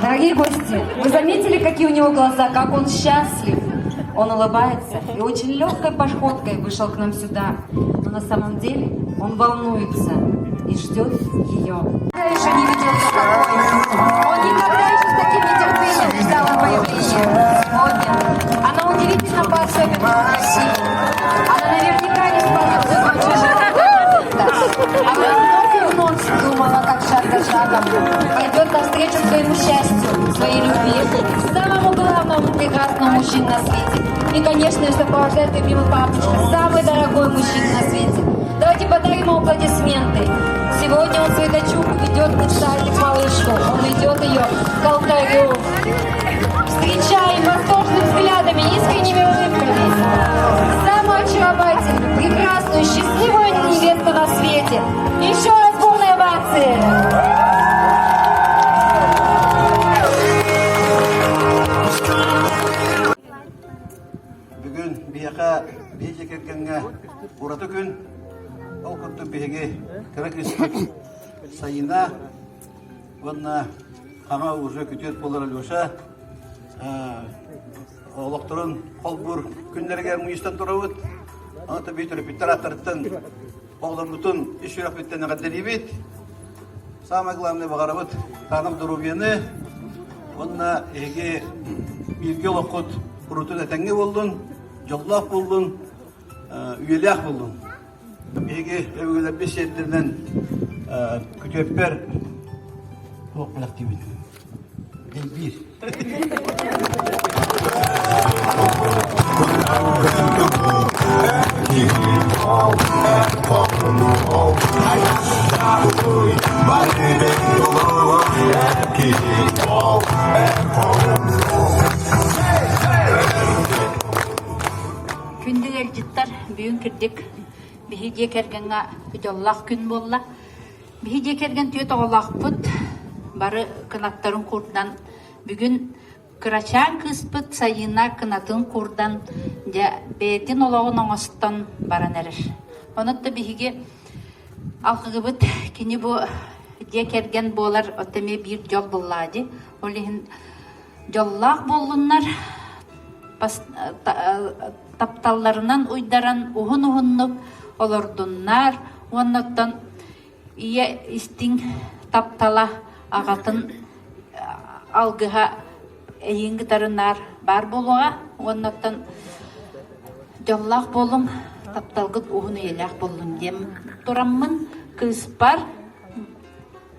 Дорогие гости, вы заметили, какие у него глаза, как он счастлив? Он улыбается и очень легкой походкой вышел к нам сюда. Но на самом деле он волнуется и ждет ее. Никогда еще не видел такой. Он никогда еще с таким нетерпением ждал ее появления. Сегодня она удивительно по-особенному красива. Она наверняка не спала вновь и вновь думала, как шаг за шагом пойдет навстречу своему счастью, своей любви, самому главному прекрасному мужчине на свете. И, конечно, сопровождает ее мимо папочка, самый дорогой мужчина на свете. Давайте подарим ему аплодисменты. Сегодня он свою дочурку ведет в садик малышку. Он ведет ее к алтарю. Встречаем восторженными взглядами, искренними улыбками. Самую очаровательную, прекрасную, счастливую невесту на свете. Еще раз бурные овации. Бүгін бияқа бейже келгенге ұраты күн ол күнті бейге кірі кірістік сайына онна қаңа уже күтет болар әлбеша олықтырын қолбұр күндерге мұйыстан тұрауыд аңыты бейтірі біттер аттырыттын оғлармытын іш үрек біттен әғадден ебет самое главное бағарабыд тағым дұрубияны онна еге бірге олыққыд ұрытын әтәңге болдың жоллақ болдың үйелек болдың еге өңгелер бес жердерден күтеппер тоқпылақ деймін bir. Күндігер жыттар бүйін кірдік. Бейде кергенға күдаллақ күн болла. Бейде керген түйет оғалақ бұд. Бары кынаттарын құрдан. Бүгін кырачан кыспыт сайына кынатын құрдан. Бәйтін олағын оңыстан баран әрір. Онытты бейге алқығы бұд. Кені бұ де керген болар отеме бір жол боллади. Олығын жоллақ болынар. Тапталларынан уйдаран ухун-ухуннук олордуннар, оннаттан ие истин таптала ағатын алгыға эйинги тарынар бар болуға, оннаттан жоллақ болым, тапталгыт ухун елек болым дем тураммын, кыз бар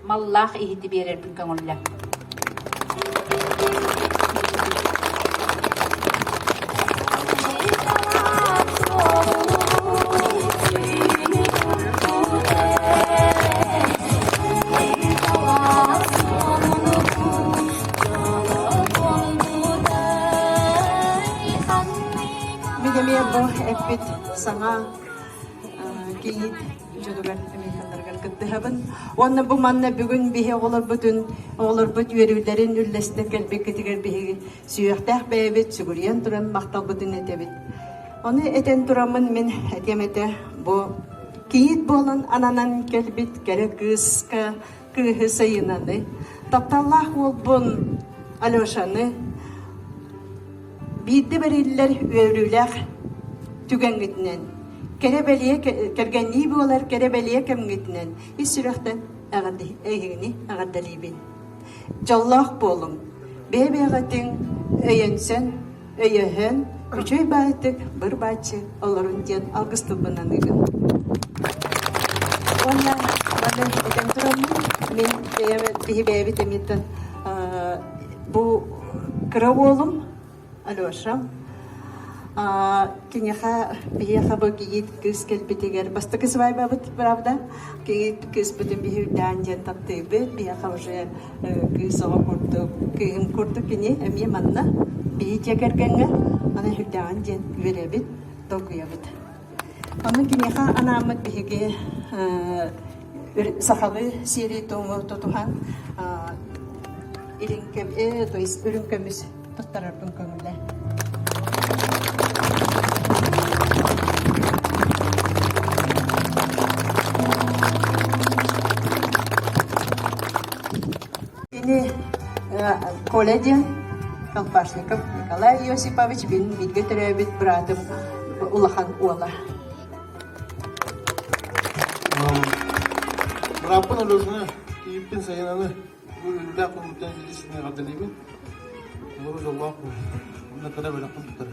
маллақ ихиди берер бін көңілі. Эппит саңа кейит жодугар эмекалдаргар кыттыхабын. Онна бу манна бүгүн бихе олар бут үйрүлерин үллесте келбекетигер бихи сүйөктах бэбит сүгүрүен туран мактал бутун этебит. Оны этен турамын мен этемете бу кейит болан ананан келбит кере кыска кыхы сайынаны. Тапталлах болбун Алешаны бидде бериллер үйрүлэх түгәнгитнен. Керебелие кергәнни булар керебелие кемгитнен. Исүрәхтән агады әйгени агадалибин. Жаллах болың. Бебегатың өйенсен өйәһен үчөй байтык бер бачы оларын ден алгыстыбынан игин. Онна бадан этен турамын. Мен бебе теметтен бу кыра болым Алешам кинеха биеха богиит кыз келбетигер бастакы свайбабыт правда кигит кыз бүтүн бихирдан жен таптыбыт биеха уже кыз ого курду кыйым курду кини эмие манна биитекергенге ана хирдан жен веребит тогуябыт аны кинеха анамыт биһиги сахалы сири тоңу тотухан иринкем то есть үрүнкемис туттарарбын көңүлле ini коллеге Колпашников Николай Йосипович бин билге төрөбүт братым улахан уола Berapa nolosnya? Ipin saya nana. Udah aku minta jadi sini kata dia. Baru jawab aku. Nak ada banyak komputer.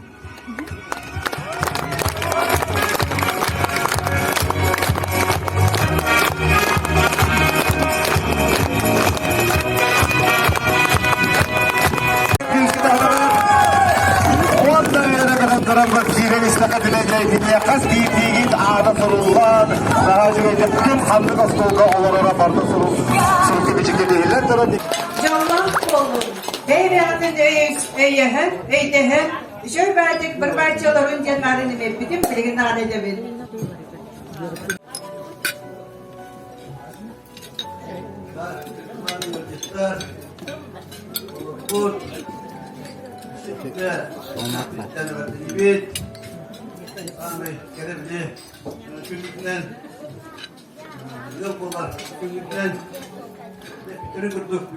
Karanlık çiğren istakat edileceğine kas giydiğin ağda sorullar. Daha önce tüm kanlı hastoluğu olarak barda sorul. Sınıfı biçimde değiller. Canlar olun. Beyratın eyyehin, eydehin. Şöyle verdik bir parçaların cenlerini ve bütün bilgiler edebilir.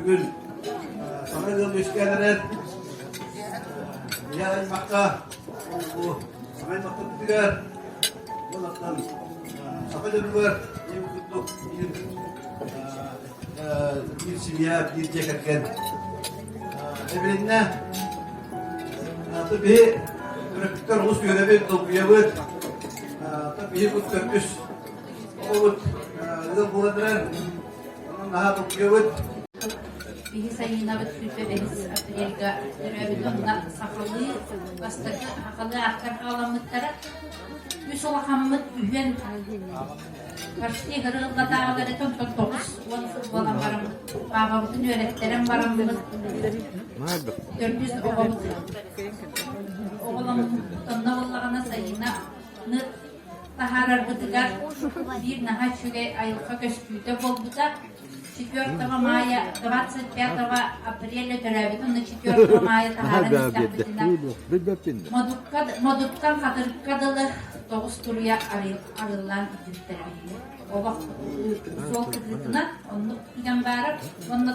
Bugün sana gelmişkenler ya makka bu samay makka tigar bunlardan samay dönüyor bir simya bir cekerken ebelinne tabi bıraktıklar ulus görevi toplayabilir tabi bu törpüs olur yıl bulunduran onun daha toplayabilir Bihi sayına ve tüfeğiniz atölyeyle görevinde sakalı bastaki hakalı arkar alamışlara üç olakamıt üyen karşı kırıkla dağları ton dokuz olan varım babamın öğretlerim varım 400 oğlamın tanıvallağına sayına taharar bıdıgar bir naha şöyle ayılka göstüğüde boldu da 4 мая, 25 апреля төрәбитін 4 мая тахарын істәпітіне модуттан қатырқадылы 9 тұруя арылан жүттірбейді. Оба сол кітітіні, онды күтуден барып, онды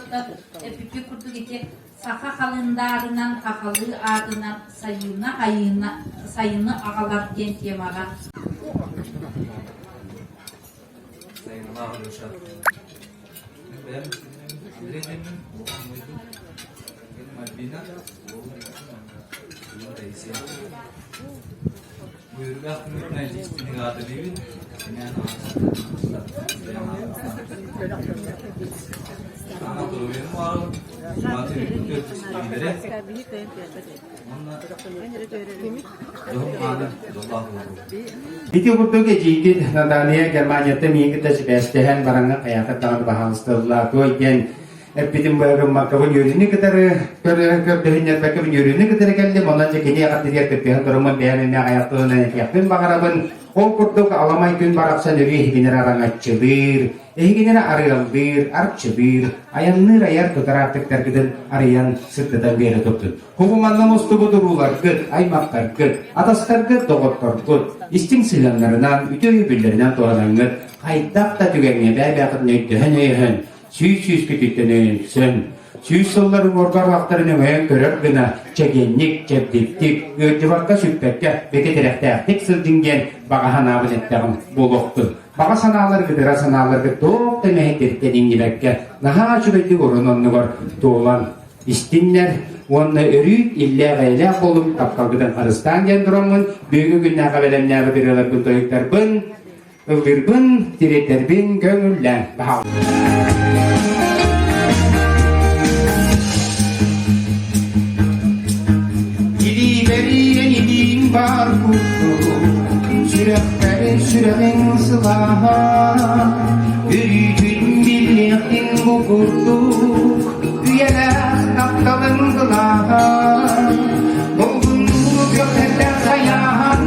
әпіпе күрді кете сақа қалындарынан, қақалы ардынан сайыны ағалар ден темаға. Sayın Allah'a ben Andre'nin Madina reisi buyurga hükümet meclisinin adiliği Anadolu'nun var Cumhuriyet Türkiye'de Video butuh jigit nadania Germania temi kita sebestihan barangnya kayak kata bahasa koyen epitim baru makawin yurini kita kebehinya pakai yurini kita kan malah jadi akan dilihat kebehan teruman behannya kayak tuh nih yakin bakaraban kurdo ke alamai kun barak sendiri hingga orang cebir hingga ariambir arcebir ayam nirayar keteraktik terkeden arian setelah biar dokter hukuman namus tubuh tubular ket ay makar ket atas terket dokter ket isting silanlarından itu bilirnya torananget kaitak tak juga nih bebek nyedehnya süs kititenen sen süsler orgar vaktarını men görür gına çegenlik çepdiktik göcüvakka süppekke beketerektek sildingen bagahan abinetteğim boloktu baga sanalar gıdıra sanalar gıdık temehetterken ingibekke naha şübeti gorunonnu gor doğulan istinler Onu örüt illa gayla kolum kapkalgıdan arıstan genduramın büyüğü günne kabelemnäge biriler güntoyuklar bın ılgırbın diretlerbin gönüller bağlı. var kurdu Sürekleri süremin sılaha Yürütün birliktin bu kurduk Üyeler kaptalın kılaha Dolgunluğu göklerden sayan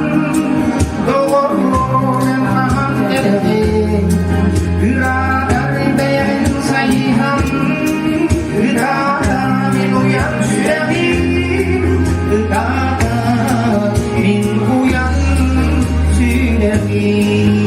Doğru emahan edildi Üradan beyan sayhan Üradan uyan süremin Üradan uyan süremin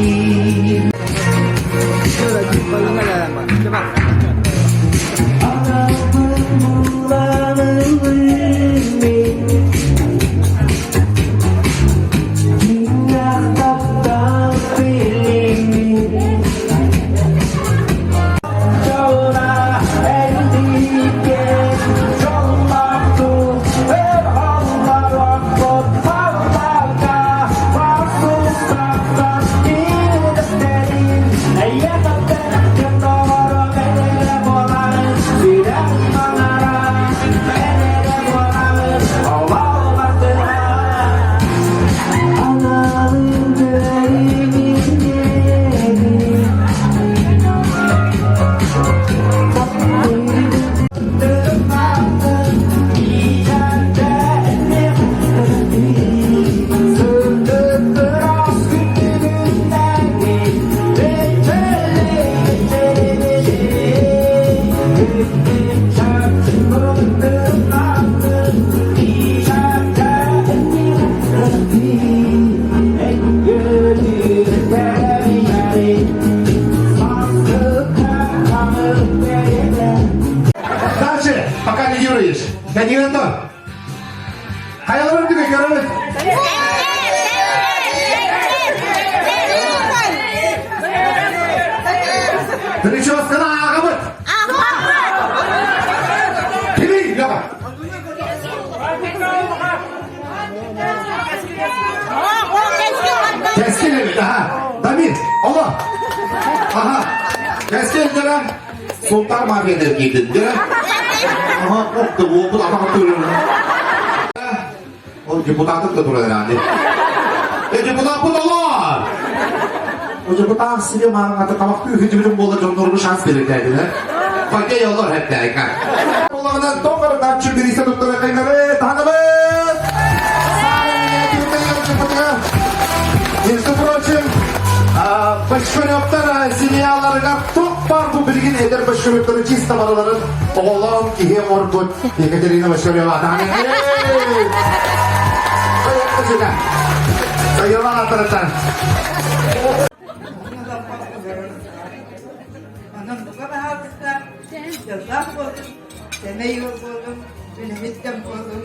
Дальше, пока лидируешь. Гони на то. Hayalım gibi görünür. Прическа ağabey. Kimi? Yok. Keskin evet ha. Damir. Allah. Aha. Keskin dönem. Sultan mahveder giydin dönem. Aha koktu bu adam görüyorum. O депутатlık da durur herhalde. Депутат bu dolar. O депутат size manatı kamak büyük hücumcum bolacağım doğru şans verirlerdiler. Fakir yollar hep derken. Olanından tokarından çünkü birisi tuttu ve kayınları tanımız. Между прочим, Башкирёттар семьяларга çok var bu bilgin eder Башкирёттары чисто балаларын оғлам кие орбут Екатерина Башкирёва таңы. Қайықты жүзі. Сайырлан атырыттан. Anam bu kadar hafızda yazılar buldum, demeyi buldum, ünümitten buldum.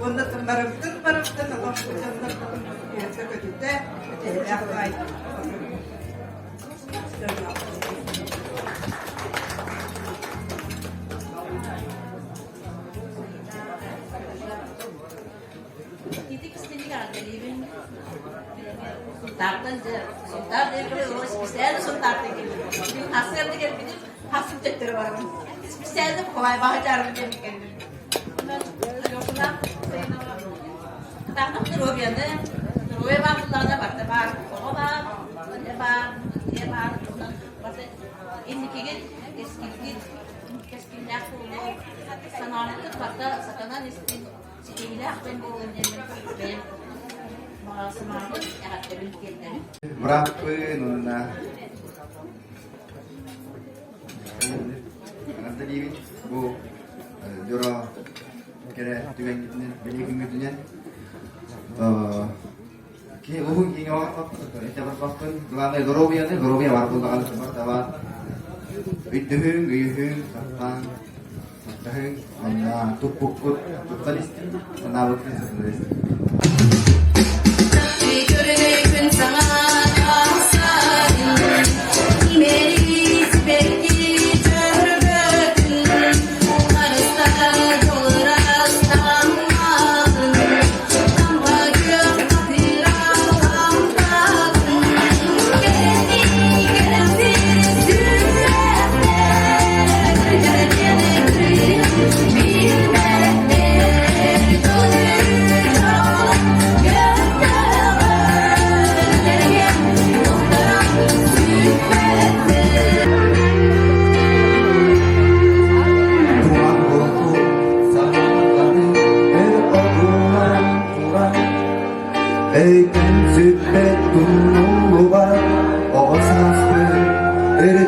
Onda tımbarımtın Allah kocanlar buldum. Yerse kötüde, yaklayın. Titik istediği angelibin sultandan sultan diye isteyen sultan diye bir hasen diye bir hasen tekrar var. İsteyen de kolay bahçarım diye bir yoksa tanık duruyordu. Duruyor bak bunlarda baktı bak. O bak, ne bak, ne bak. Bakın indiki git, eski git, eski ne yapıyor? Sanatlık baktı, satanan eski sikimler ben bu ben semangat yaratabilir kendileri. Merapen nona. Nanti di bu joro kira tuan kita beli kemudian. Kini bukan kini awak apa? Kita berpakai kelana gorobian walaupun tak ada sebab tawa. Guyuhung, tentang dahung, mana tupukut, tupalistin, menawakkan sebenarnya. Yeah.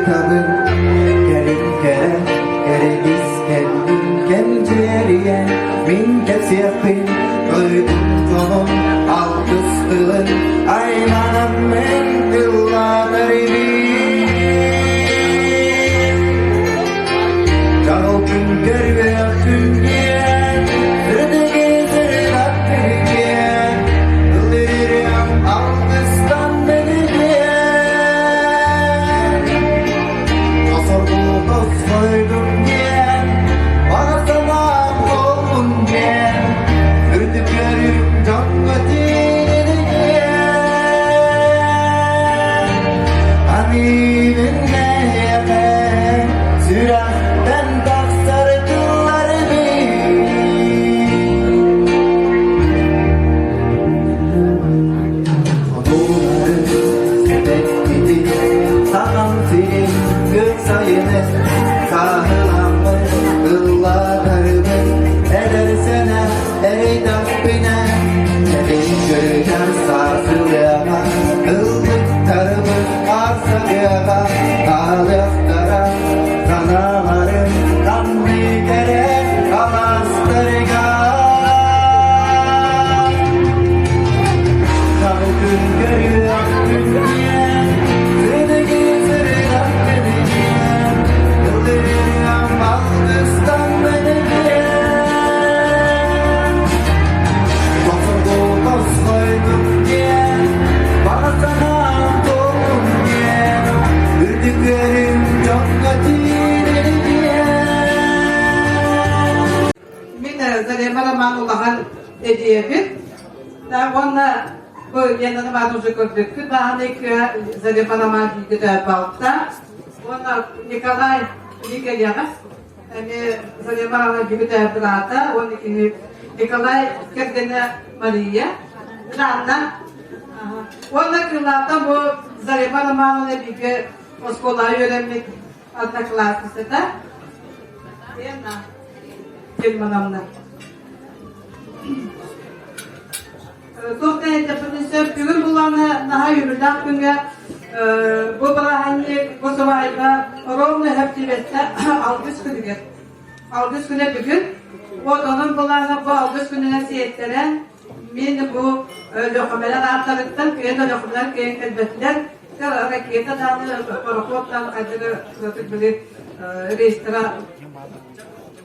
tabın gelin gel Ereğiz gelin gel ceriyen Min kesiyapin Öydüm tonum al kıstığın Aymanım men yıllarım Çal gün görve dünya Zırdı gezer attırgen Ilırım algıstan beni diyen Osurdu dost koydum diyen Bana tamam oldun diyen Ürdük yarım can götürün diyen Hani benimle yakın Sürakten taksar kıllarımı Oduları sepet gibi Sağam senin gök sayını Sahılamı kıllarımı Edersene erey takbine Senin görünen sarsılıyama Kıldıklarımı arsakıyama Ağlıklara Kanalarım Tanrı gerek Kalastırga Kalkın görüyor dünya Seni getiren dünya Yıldırım algıstan beni diyen Osurdu dost koydum diyen Bana sana doğdum diyen Ürdüklerim çok katilini diyen Min Zalemaman Allah'ın hediyesi. Daha onunla bu yanına maduşu gördük. Daha ne ki Zalemaman gider balta. Ona Nikolay Nikolay Zalemaman gibi de brata. Onun Nikolay Kerdene Maria. Rana. Ona kılata bu Zalemaman'ın bir oskolayı öğrenmek adına klasısı da. Yana. Gelmanamda. Çok değerli yapınca bugün bulanı daha yürüden günü bu hani bu sabahla Romlu hepsi beste algıs günü gel. Algıs günü bugün o onun bulanı bu algıs gününe siyetlere min bu lokameler artarıktan köyde lokameler köyün elbetler karara köyde tanı korkuttan acılı zaten böyle restoran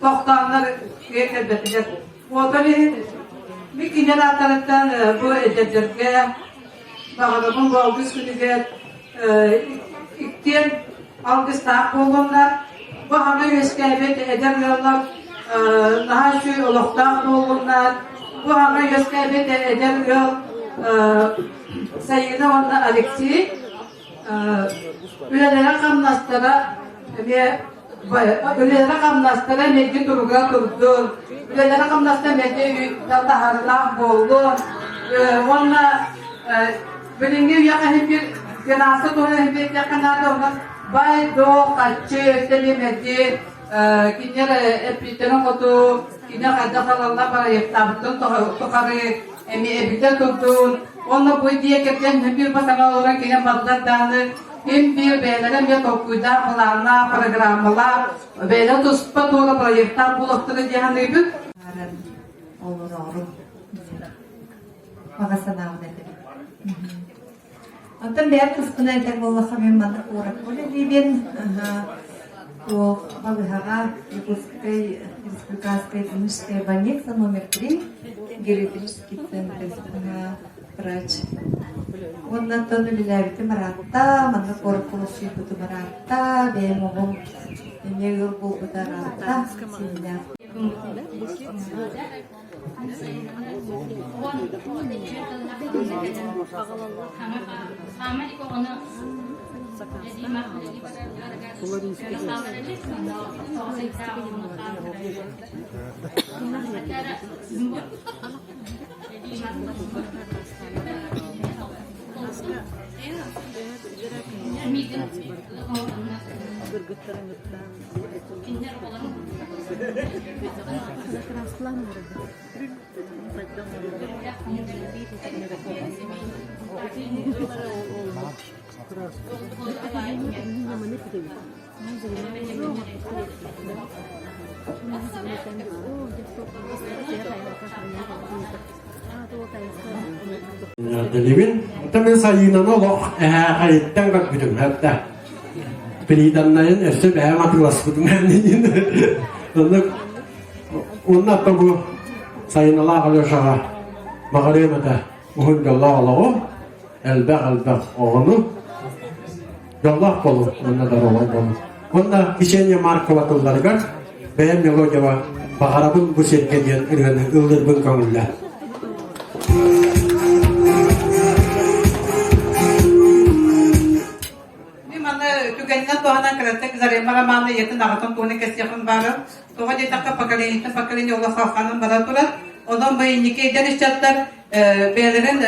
Tohtanlar elbette. O tabi bir kinler taraftan bu edecekler. Bakalım bu algıs günüge iktiyen algıs takip olunlar. Bu hana yüzkeybet ederler. Daha şu olukta olunlar. Bu hana yüzkeybet ederler. Sayıda onda Alexi. Ülelere kamlaslara ve Ülelere kamlaslara medya durga durdu. Ülelere kamlaslara medya taharla boldu. Onunla bilingi yakın bir genası doğru bir yakınlarda olan bay do kaçı seni medya kinere epitene kodu kine kadar kalanlar para yaptı tokarı emi epite tutun. Onunla bu diye kerken bir pasana olarak kine patlatanı hem bir beylere bir topuyda planlar, programlar, beyle tutma doğru projeler bulukturu diye gibi. Olur oğlum. Bana sana dedim. Antam bir kıskına eder vallahi ben bana uğrak. Öyle diyen o balığa Ruskay Respublikaskay Müşte Baneksa номер 3 Героический центр врач. Ondan sonra ileride maratta, bana korkulusu bu maratta, benim oğlum ne yol bu da maratta, sinirler. Delivin, tamen sayınan olo, kayıttan bak bütün hatta. Pelidanlayın erse be matlas bütün yani. Ondan da bu sayınalar alıyor şaha. Mağaremede muhun Allah Allah'u elbek onu Allah kolu onunla da olan kolu. Onda kişiye marka vakılları var. Beğen melodiya var. Baharabın bu şirketiyen ürünü ıldır bın kanılla. Tuganya Tuhan kereta kita mara mana ya tentang atau Tuhan kesiapan baru. Tuhan dia tak pakai Allah sahkanan baraturat. Ondan bayın iki deniz çatlar beylerin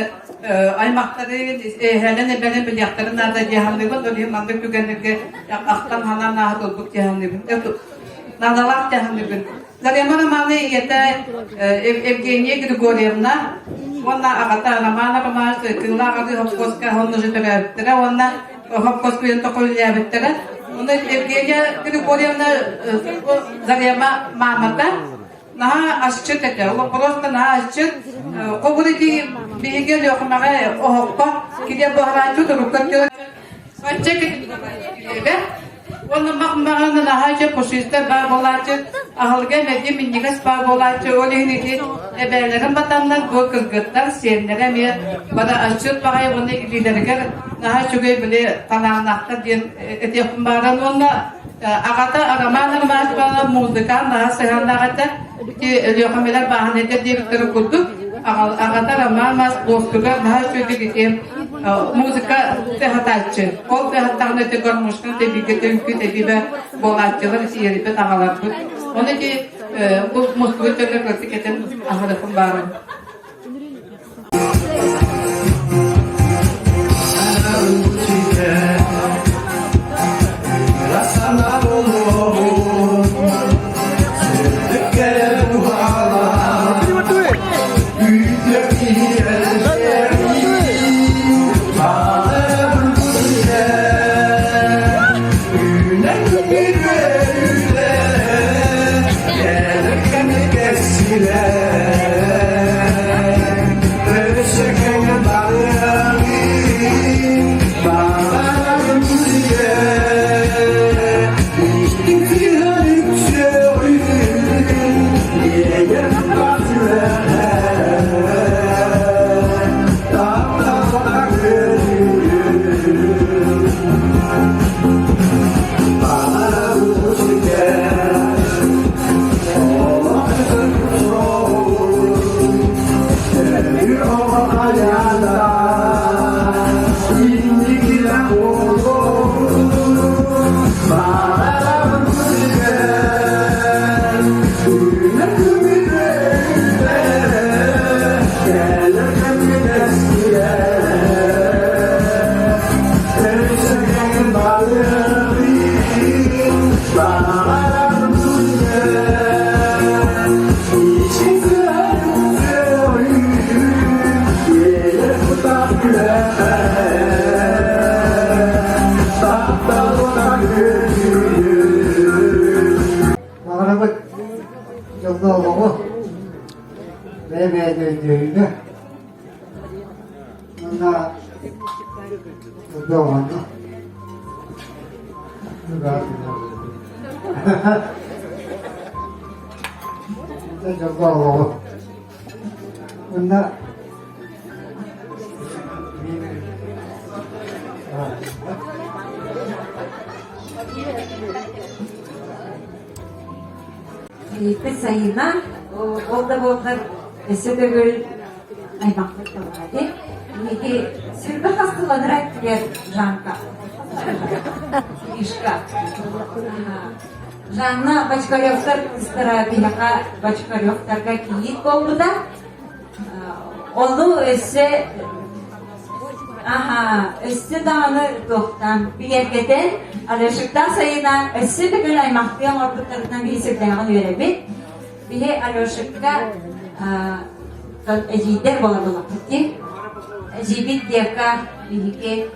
aymakları helen benim bilyakların nerede cehennemin dönüyor. Mandık tükenlik aktan hanan nahat olduk cehennemin. Nadalak cehennemin. Zaten mara mana ya Evgeniya Grigorievna. Ona akata namana pamas kılar adı hapkoska honnu jütebettere. Ona hapkoska yöntokulya bettere. Ona Evgeniya Grigorievna Zaryama mamata. Naha aşçı dedi. O просто naha aşçı. Kovulidi bir geliyor kumara o hoppa. Kidiye bu harancı duruklar diyor. Açık ve onun makmarını nahaca poşiste bağbolacı. Ahılga medya minnigas bağbolacı. Olihini di ebelerin batanlar bu kırgıtlar siyenlere mi? Bana aşçı bağay bunu ilgilenirken naha çögey bile tananakta diyen etiyapın bağıran onunla agata aramanlar başbana muzikan daha sehanlarata ki lyokameler bahanede direktörü kurduk. Agata aramanmaz dostluğa daha çögey gideyim. Muzika sehatatçı. O sehattağını tegormuşkan tebike tebibe bolatçılar siyeri pet ağalar bu. Onun ki bu Moskva türlü kritik eten ahırıfın bağırın. Sayına orada sebebül aymaklık da vardı. Ki sürbe hastalanarak diğer janka. İşka. Janna başkaryoklar kızlara bilaka başkaryoklarga kiyik oldu da onu ise üstü dağını doktan bir yergeden alaşıktan sayına üstü de gül aymaklıyan ordularından bir isimleyen verebil. Bir de alaşıkta ecider boladılar ki ecibit diyaka bir ki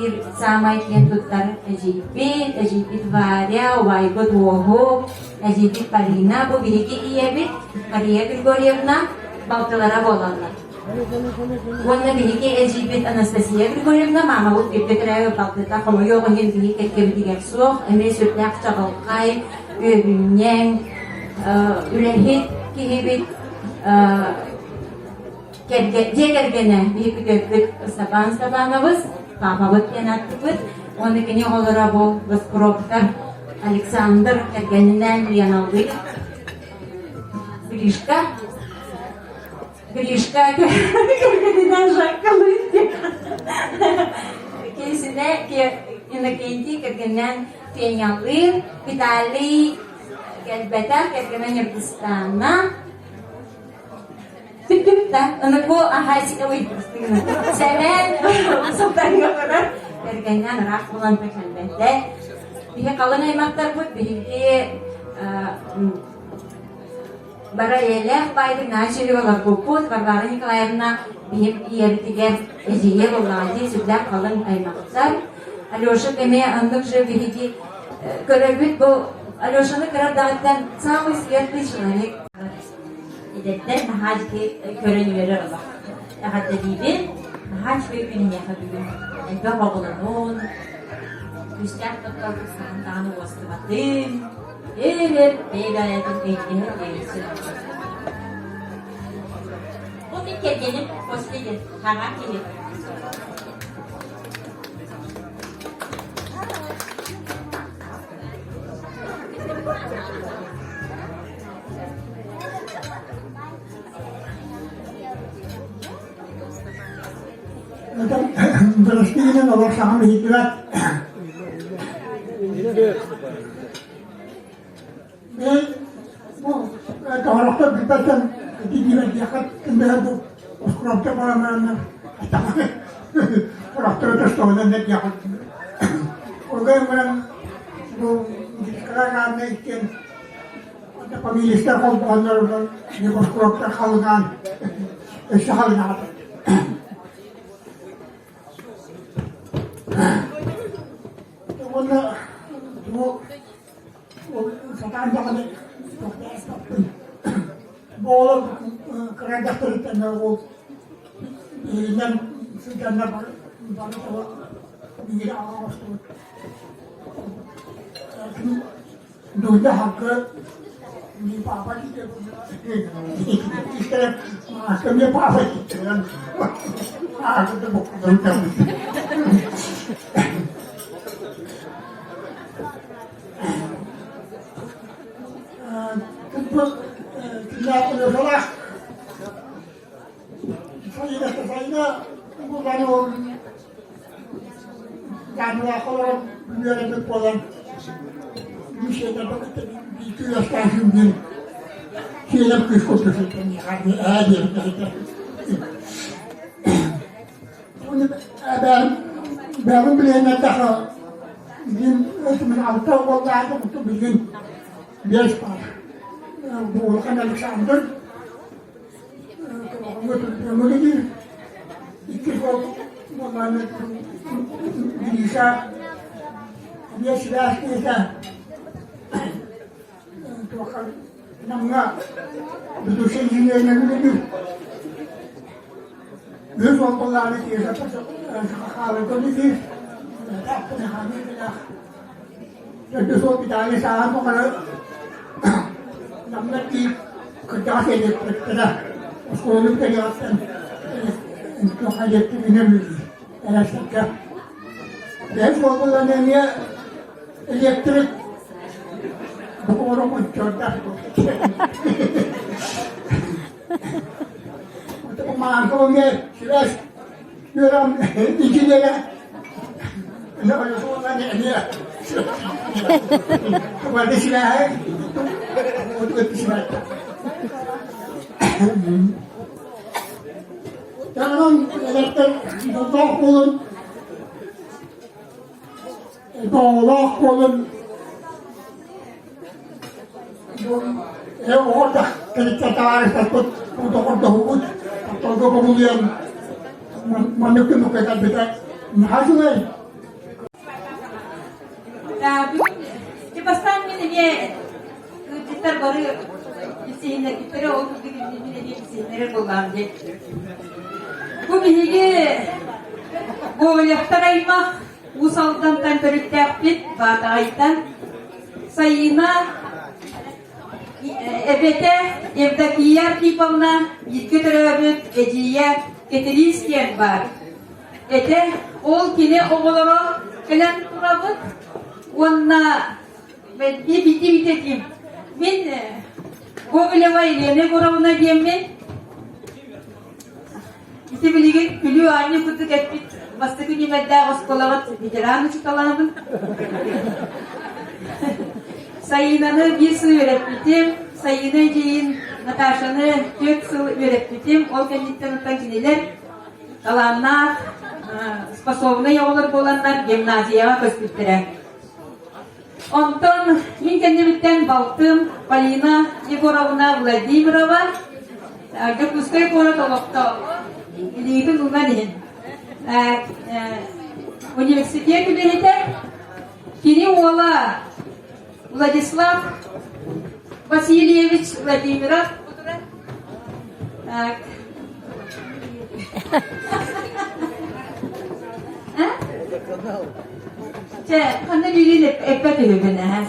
bir samay diyen tuttar ejibit Varya, Vaybut Vohu, ejibit Parina, bu biriki iyebit, Maria Grigorievna, Baltalara bolanlar. Wonna biriki ejibit Anastasia Grigorievna, mama bu bibbetraya baltata, koloyo kongin biriki kebitiger soğuk, emre sütlak çakalkay, ürünyen, ülehit, kihibit, Jegergene bir göbüt sabanımız, papabıt yanattıbıt, onu kini olara bu Voskurovkar, Alexander Ergeninden yanaldı. Grishka Ergeninden şarkılıydı. Kendisine Inokenti Ergeninden yanaldı, Vitali Gelbetak Ergeninden Yurdistan'a, Bitta, anak ko, ahas wait. Seven, sultan ko karon. Erganya narak bulan pekandete. Biha kalan ay magtarbut bihi bara yeleh paydı naşiri wala kuput barbarani kalayna bihi yer tiger ejiye walaji sudah kalan ay magtar. Alosha keme andak je bihi karabit bu Alosha karar dağıttan sağ iskertli şunani. İdette hac ki körünleri var. Hatta gibi hac ve günü yapabilirim. Elde babalanın, küçük tatlısan tanı vasıfatım. Evet, beygayetin eğitimi değilsin. Bu bir kergenin poslidir, haga kilit. Palestina no vas a hikmet. Ben bu tarafta bir bakın diğer yakat kimde bu Oskrapta bana tarafta da stoğunda ne yakat. Orada ben bu dikkatlere ne için pamilisler kaldılar ne Oskrapta kaldılar. Eşhalına Wala bu sekarang jangan bola kerja terus bu yang sudah nampak baru di awal dunia hampir di papa itu kita kami papa itu kan kita bukan tidak salah. Saya bukan orang kalau biar berpolan. Bisa dapat itu ya stasiun ini. Saya berikut ini kami ada. Baru beli nak Begin itu menauta wala ada untuk begin biasa. Bukan Alexander. Kamu lagi ikut mana bisa dia sudah kita tu akan namanya betul sendiri yang lebih. Dia soal lari dia kalau tu ni tak pernah hamil dah. Jadi soal kita ni sahaja tu kalau namanya di kerja saya kerja sekolah kerja itu hanya tu ini lagi. Ada saja. Dia soal ni elektrik bukan orang pun cerdas. Untuk pemangkau ni sudah dalam engineer. Nak ada soalan ni dia. Kepada silahan untuk silahan. Jangan elektrik Allah kolun orada ketika tersebut untuk hubud atau kemudian menukar kita Hazır. Бастан мен эме үтүттөр бары бисиһинер киттере ол мен эме бисиһинер болгам деп. Бу биһиги гоголяктар аймак усалдан тантөрүттәппит батайдан сайына эбете Евдокия Архиповна Екатерина Эдия Кетерийския бар. Эте ол кине оголоро келен турабыт. Онна бити мен Гоголева Елена Горовна диеммен. Ите билеген күлү айны күтүк этпит. Бастыгы немедда осколагат ветеран учуталанабын. Сайынаны bir сыл öğretmedim. Sayını дейін Наташаны 4 сыл öğretmedim. Ол кәнеттен ұттан кенелер. Таланнар, способный олар боландар гимназияға көспеттірі. Онтон мен кәнеметтен балтым Полина Егоровна Владимирова. Гөпүскай город олықты. Илейтін ұлған ең. Университет үбереді. Кені ола Владислав Васильевич Владимиров. Так. Қанда билин эппет өбіне.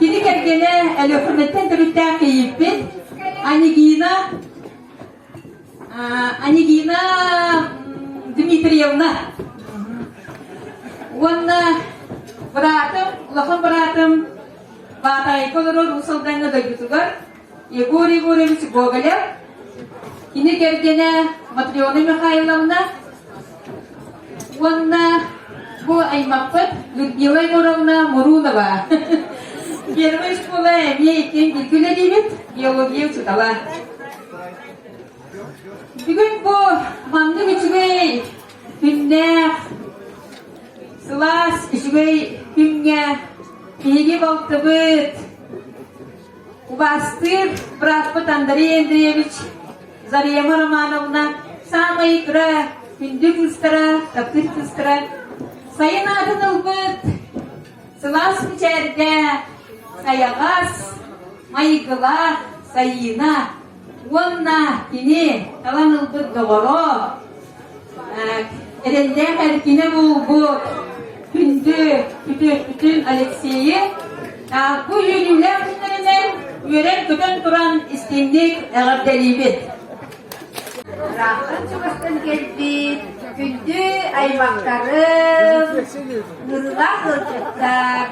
Кені кәргені әлі құрметтен түріттен кейіппен Анигина Дмитриевна. Онна братым, Батай колорор усалдаңа да ютугар, Егор Егорович Гоголев, кені кәргені Матриона Михайловна, онна bu аймақпыт Людмила Егоровна Мурунова. Первый школа әме екен білгілі деймет, биология ұчытала. Бүгін бұл манды үчігей күннәқ, сылас үчігей күнге Пеги Балтыбыт, Убастыр, братпыт Андрей Андреевич, Зарема Романовна, самый икра, күнді кыстыра, таптыр кыстыра, сайын атын ұлбыт, сылас күчәрді, саяғас, майықыла, сайына, онна, кені, талан ұлбыт доғыро, әренден әркені бұлбыт, күнді, бүтін Алексейі, bu yönüyle günlerinden yören köten duran istendik ağabdelibet. Rahmet çoğastan geldi, gündü aymaklarım, nırılar kılacaklar.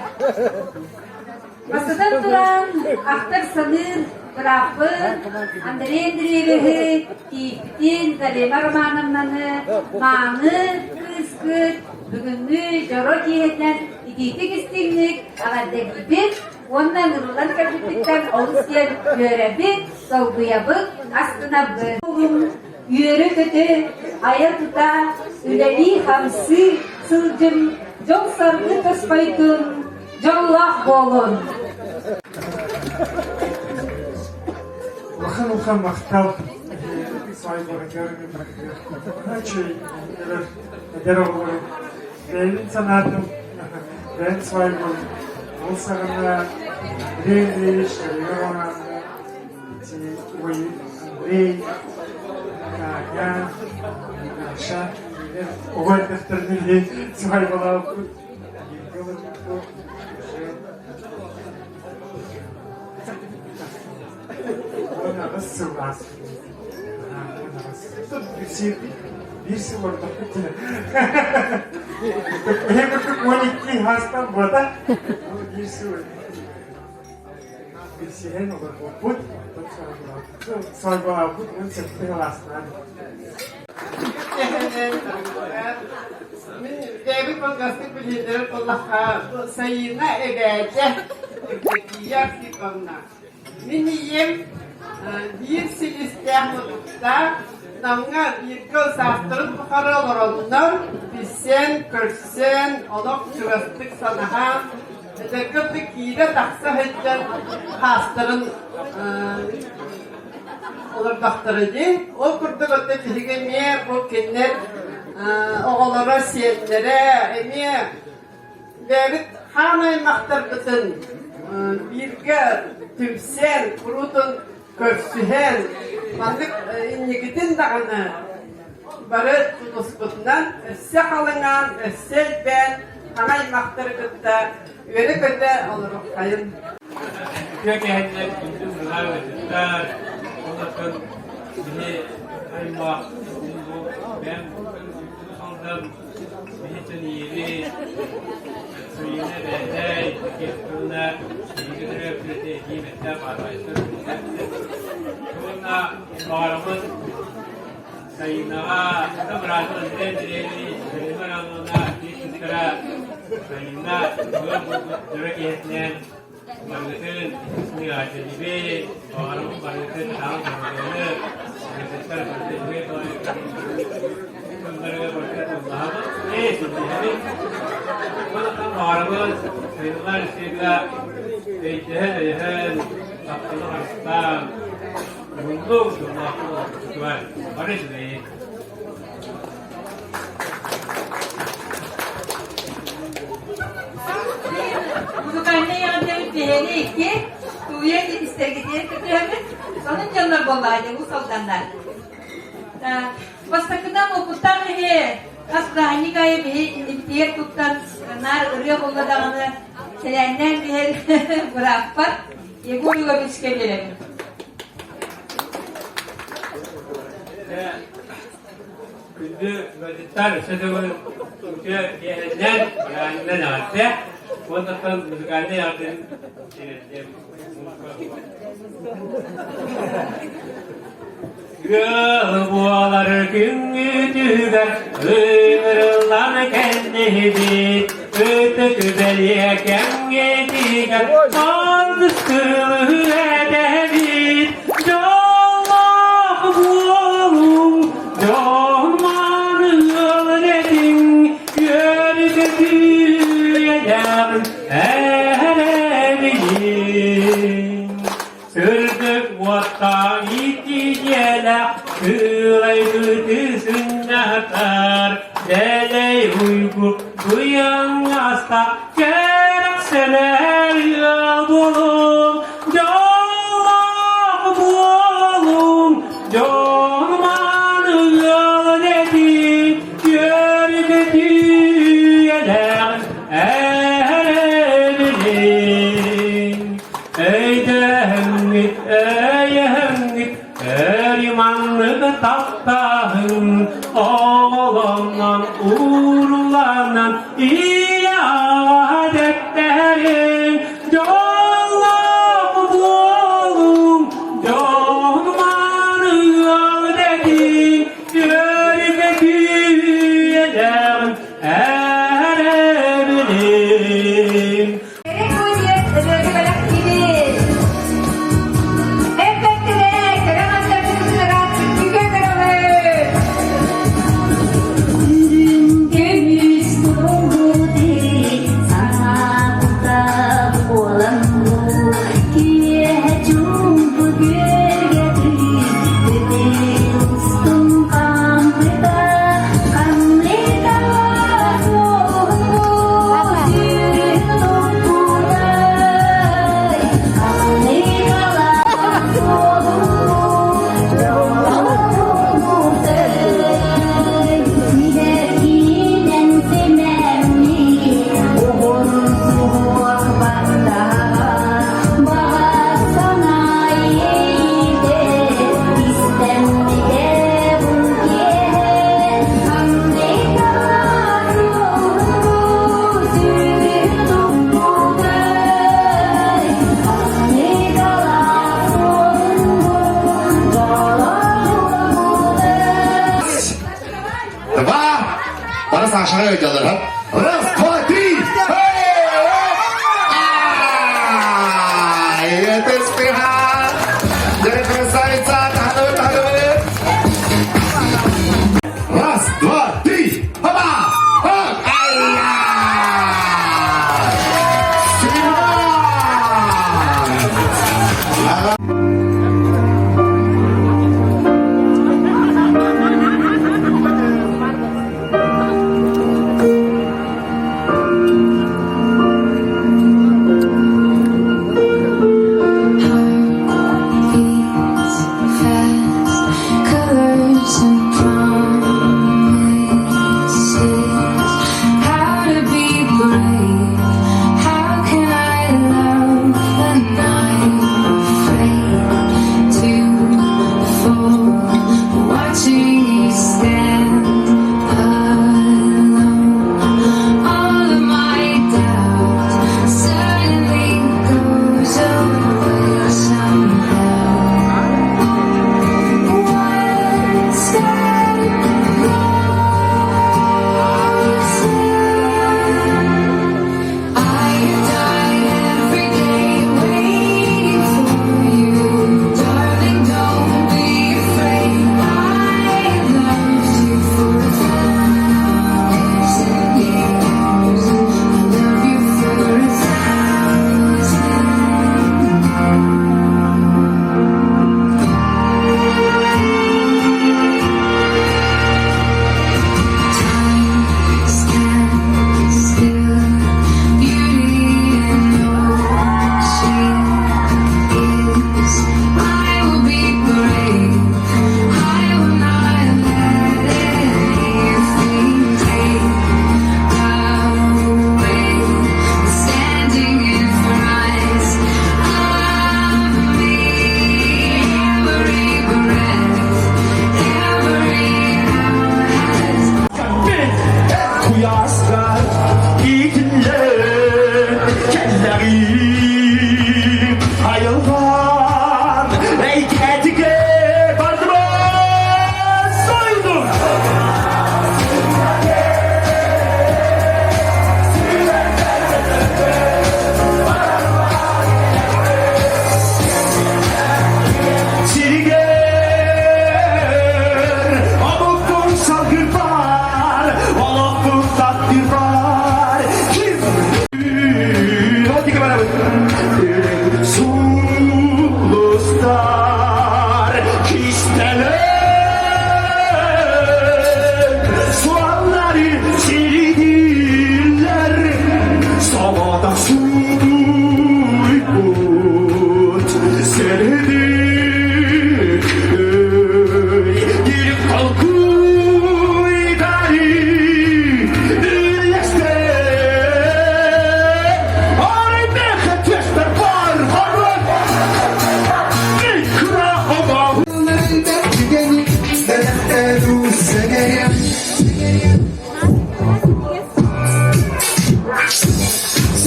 Masadan duran aktar sanır, bırakıp, Andrei Andreev'i, Tiptin, Zarema Romanovna'nı, Mağını, Kıskıt, Bugünlü, Joro Kiyetten, İditik istimlik, ağabdelibet, ondan nırılar kılacaklar, oluşuyan görebit, savgıyabık, astınabık. Yürü kötü, aya tuta, ülevi hamsı, sılcım, jol sargı tospaydın, jollah bolun. Ulan maqtav. Sayıları görmüyor. Açıyor. Ederoğlu. Benim sanatım. Ben sayıyorum. O sarına Andrei, Şeriyonan, Andrei, Kagan, Nasha, o defterleri sayfalar ona sığmaz. Birisi orada bitti. Hem de 12 hasta burada. Birisi orada. Birisi hem olur. Bu sayfalar bu. Onu sekteye bastırır. David Pangasti Pilihidar Allah'a sayına edece yaktıklarına. Miniyim bir silistahlıkta namga bir kıl sahtırıp karalarından bizsen, körsen, olak çırastık sanaha Dekatlık yine taksa hedden hastırın olur baktırıcı. O kurduk öte bilgimeye o kenler oğullara, siyetlere, emi, bebit hanaymaktar bütün birge tümsen, kurutun, körsühen, mandık innigitin dağını, barı tutusputundan, össe kalıngan, össe ben, hanaymaktar gıtta, üveri gıtta oluruk kayın. Kökenler bizim mühabbetler, ondan beni aymak, ben ondan bir yeri suyuna verdi, kestirine şeyleri öpüldü, kıymetler paylaştı. Sonra bağırımın sayınağa, sabıratın dendireğini, sayınar anına, geçişlere, sayına, dörek etlen, Barıkın ismi acilibi, bağırımın barıkın tam tanıdığını, mesajlar barıkın ve bunları barıkın Allah'ın ne sürdüğünü, bana tam bağırımın sayılar istediğine, eğitehen eğitehen, saptını arasından, bulduğum Allah'ın tutuvar, barış değil. Anne yanında bir iki, tuğya ister gidiyor kötüyemez. Onun canına bolaydı bu saldanlar. Bastakından okuttan he, asla hani gayet bir diğer kuttan nar ırıya boladağını selenden bir bırakıp yeguluyor bir şekilde. Gündü vazitler sözümün yeğenler yani ne yaptı? Ondan müzikalde yardım Gölbualar günü tüger, ömürler kendi bit, ötü beliye kendi diger, aldıstığı edebit, Allah bualum, Doğmanı öğretin, yörgü düğeler, eremeyin. Sürdük vatan itiyele, kılay sünnetler, deley uyku, duyan hasta, gerekseler yol bulun, Allah bualum, Doğmanı öğretin, yörgü düğeler, eremeyin. Eydehengit, eyyehengit, erimanlık tahtahın, oğlandan, uğurlanan, iyi adetlerin, yollar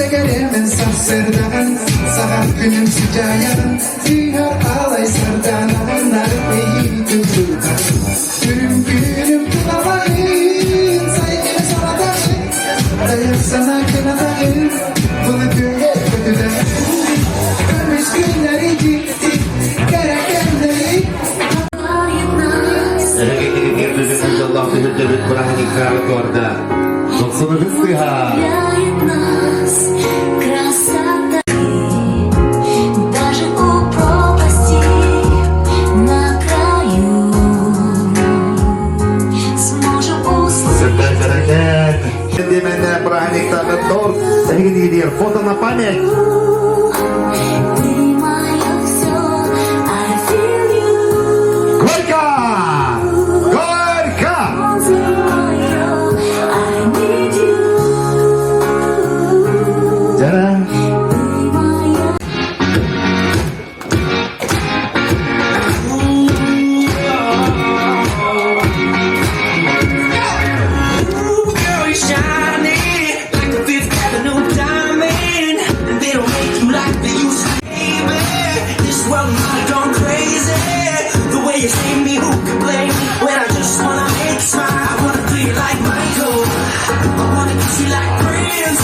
Sekeremen sarsırdan Saat günüm sıcayan Dünya alay sardan Onlar beyi tutuldan Günüm günüm kılamayın Saygını sana taşın Dayak sana kınadayım Bunu böyle kötüden Ölmüş günleri gitti Gerekenleri Hareketini girdiğiniz Allah tehlikeli bırakın ikrar orada. Soksunu hızlıha. Даже у пропасти на краю сможем услышать. Sekarang di mana berakhir kita betul. Saya ingin dia foto na pamit. Ты моё всё, I feel you. Горько! Горько! Ты моё, I need you. Jarang. Ты моё. Girl, you're shining like a Fifth Avenue diamond, and they don't make you like they used to. Baby, this world might have gone crazy. The way you see me, who can blame me? When I just wanna make you smile, I wanna do you like Michael, I wanna kiss you like Prince.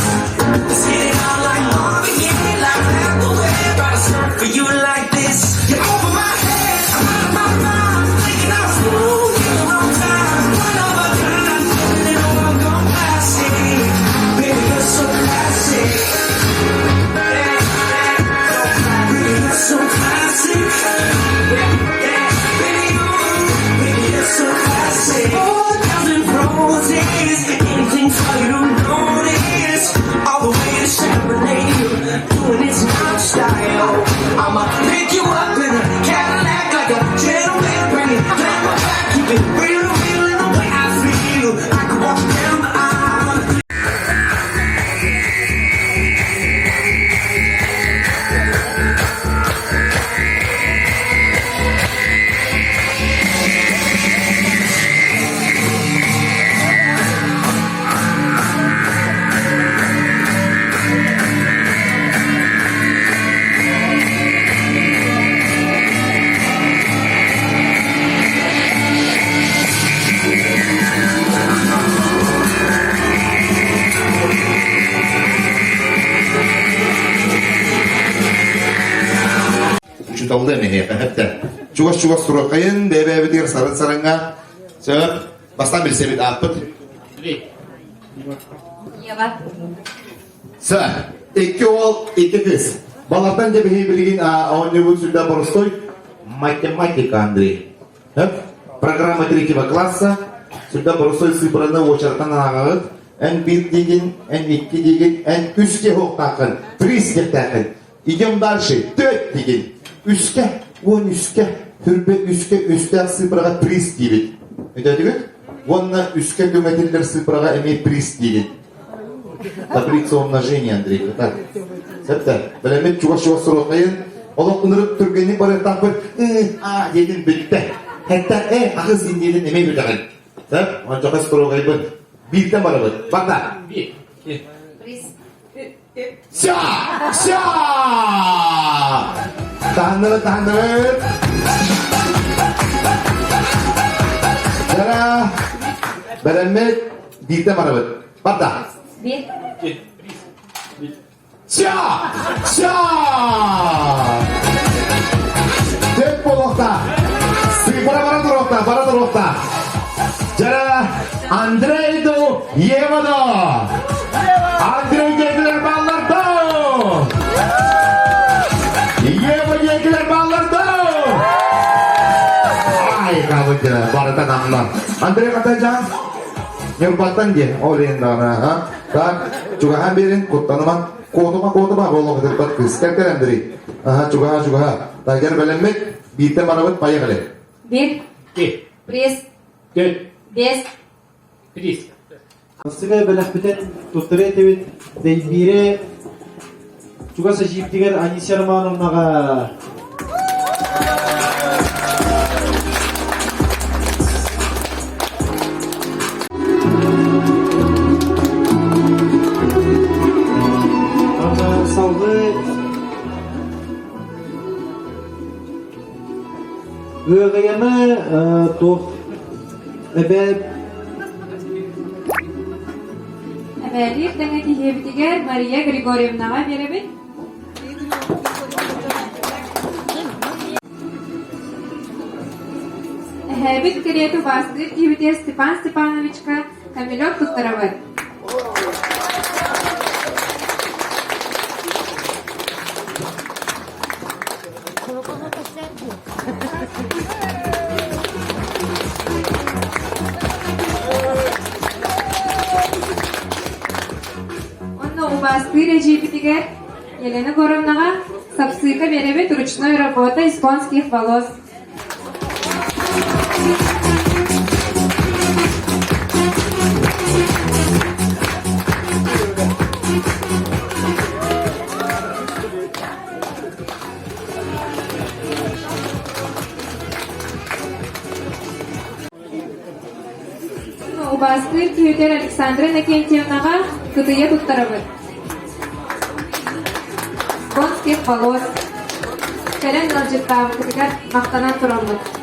Let's hit it out like Marvin Gaye, like Hathaway. Write a song for you like this. You're over my head, I'm out of my mind, thinking I was smooth in the wrong time. One of a kind, feeling no one gone plastic. Baby, you're so classic. Baby, you're so classic. Baby, you're so classic. 1,000 roses, anything for you to notice. All the way to Chevrolet, doing it's my style. I'ma pick you up in a Cadillac like a gentleman, bring it down my back, keep it real, real in the way I feel. I could walk down the aisle. Jutaldı mı hep hatta. Çuvaş surakayın bebe bitir sarın sarınga. Sebab bastan bir sebit apıt. Sa, iki oğul, iki kız. Balardan da bir bilgin on yıl sudah berustoy matematika Andrei. Hep program matematika klasa sudah berustoy sıfırını uçartan anağıt. En bir digin, en iki digin, en üçge hoktakın, priz takın. İdem dalşı, dört digin. Üske, on üske, hürbe üste sıfıra priz digin. Öyle değil mi? Onunla üske gömetiller sıfıra emi priz digin. Таблица умножения, Андрей. Так. Сәтті. Білемет чуға сұрақайын. Олық ұнырып түргені бары тапыр. Едін білді. Хәтті, ақыз едін еме білдіғын. Сәп? Он жоға сұрақай бұл. Бірден бары бұл. Бақта. Ша! Ша! Таңдыры. Жара. Білемет бірден бары бұл. Бақта. Ша! Dört bolokta. Sıfıra bara durokta. Jara Andrei do Yevado. Andrei geldiler ballarda. Yevo geldiler ballarda. Ay kavucu barata namla. Andrei katacan. Nyurbatan dia oleh dana. Tak juga hampirin kutanaman. Kotuma bolong terbat kristian Andrei. Juga. Tagar belemek bite marabat payah kali. Bir, priz, beş, Sigay belak biten tuttore tevit bire juga sajib tigar ani sharmanum naga Öğreyeme tuh ebe Әбәлик дәңе тихебитигер Мария Григорьевнаға беребит. Әһәбит керету басты тихебитер Степан Степановичка Камилек туттарабыт. Басты Режипитигер Елена Горовнаға сапсыйка беребит ручной работа испанских волос. Басты Тюдер Александра Накентьевнаға кытыя туттарабыт. Конских волос. Кәрен ылжыттағы кытыгар мақтанан тұрамыт.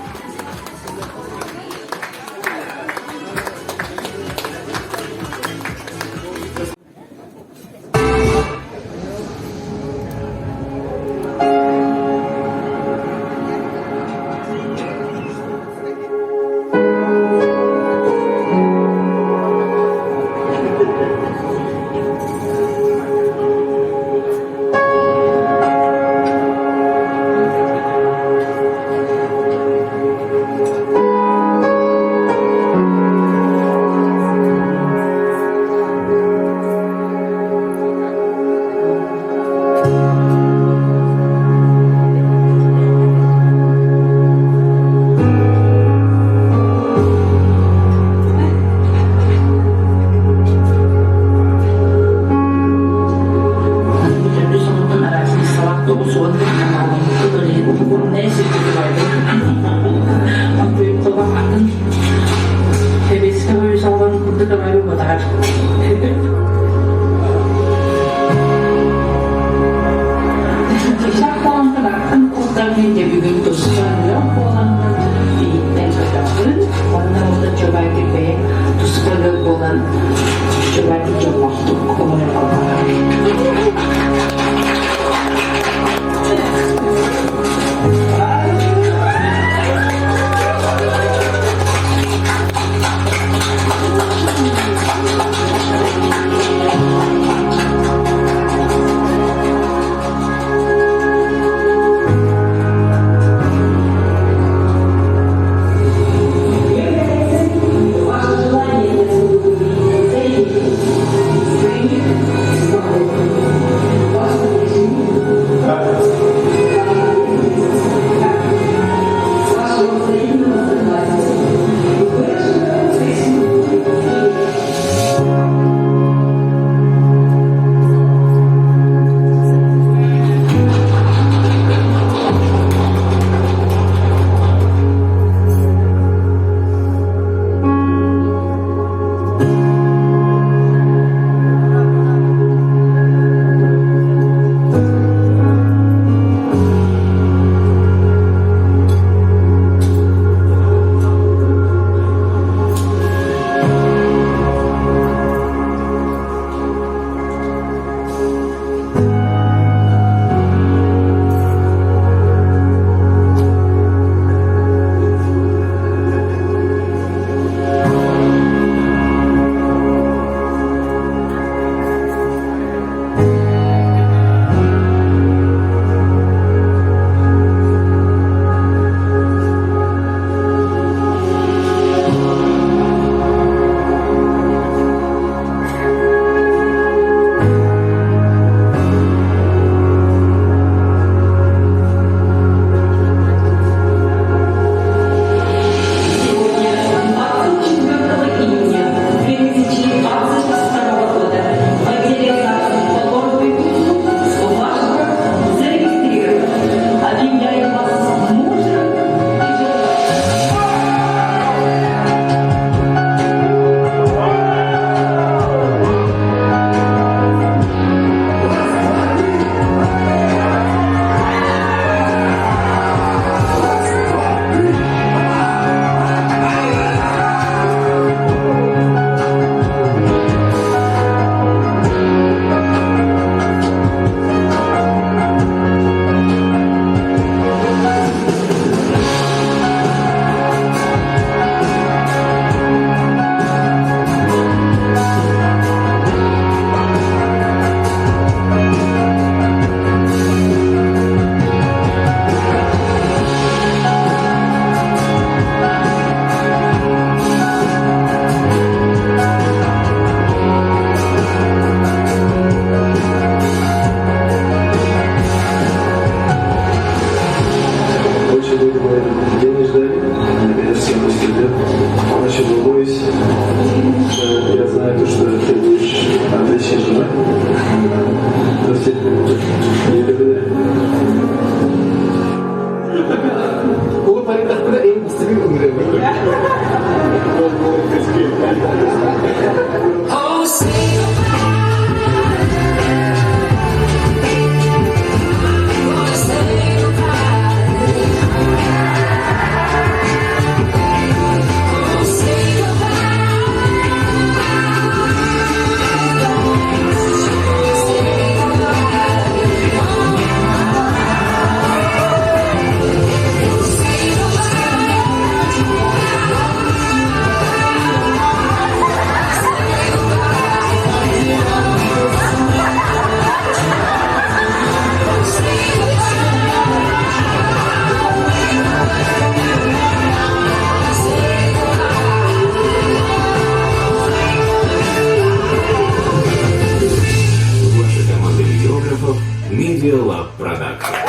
Villa Production.